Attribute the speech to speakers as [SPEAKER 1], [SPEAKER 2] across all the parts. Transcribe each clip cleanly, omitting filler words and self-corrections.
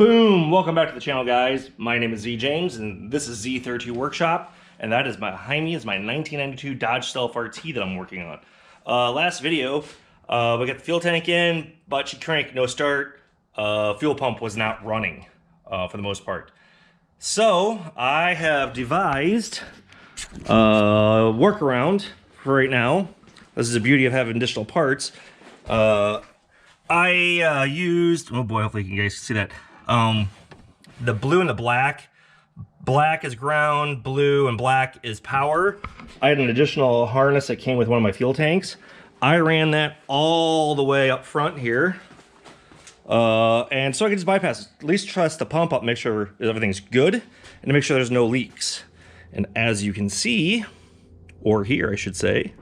[SPEAKER 1] Boom! Welcome back to the channel, guys. My name is Z James, and this is Z32 Workshop, and that is behind me is my 1992 Dodge Stealth RT that I'm working on. Last video, we got the fuel tank in, but she crank, no start. Fuel pump was not running for the most part. So I have devised a workaround for right now. This is the beauty of having additional parts. I used, oh boy, hopefully you guys can see that. The blue and the black. Black is ground, blue and black is power. I had an additional harness that came with one of my fuel tanks. I ran that all the way up front here. And so I can just bypass it. At least trust the pump up, make sure everything's good, and to make sure there's no leaks. And as you can see, or hear I should say,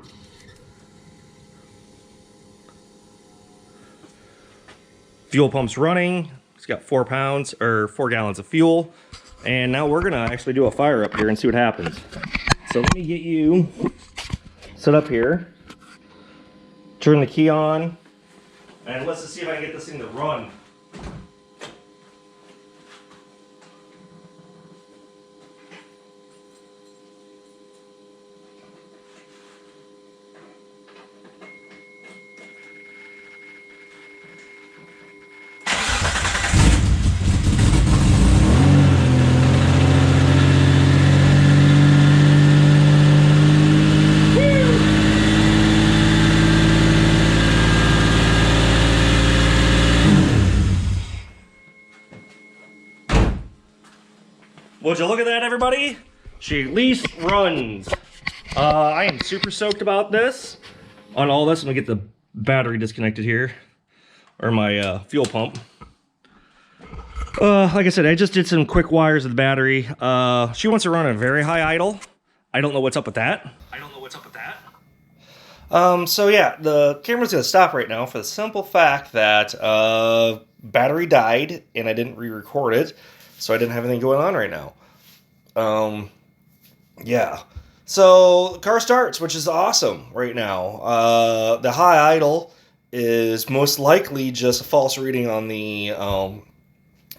[SPEAKER 1] fuel pump's running. It's got 4 pounds or 4 gallons of fuel. And now we're gonna actually do a fire up here and see what happens. So let me get you set up here. Turn the key on. And let's just see if I can get this thing to run. Would you look at that, everybody? She at least runs. I am super stoked about this. On all this, I'm gonna get the battery disconnected here, or my fuel pump. Like I said, I just did some quick wires of the battery. She wants to run a very high idle. I don't know what's up with that. So yeah, the camera's gonna stop right now for the simple fact that battery died and I didn't re-record it. So I didn't have anything going on right now. Yeah. So the car starts, which is awesome right now. The high idle is most likely just a false reading on the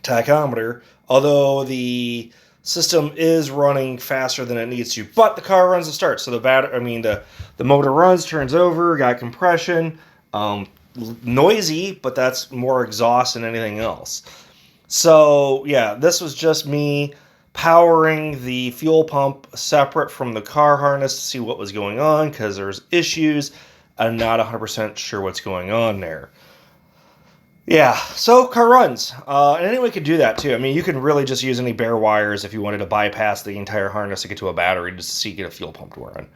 [SPEAKER 1] tachometer, although the system is running faster than it needs to. But the car runs and starts, so the motor runs, turns over, got compression, noisy, but that's more exhaust than anything else. So yeah, this was just me powering the fuel pump separate from the car harness to see what was going on, because there's issues. I'm not 100% sure what's going on there. Yeah, so car runs. And anyone could do that too. I mean, you can really just use any bare wires if you wanted to bypass the entire harness to get to a battery just to see get a fuel pump to run.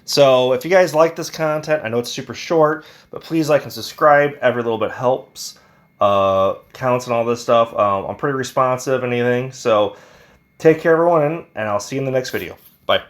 [SPEAKER 1] So if you guys like this content, I know it's super short, but please like and subscribe. Every little bit helps. Counts and all this stuff. I'm pretty responsive and anything. So take care, everyone, and I'll see you in the next video. Bye.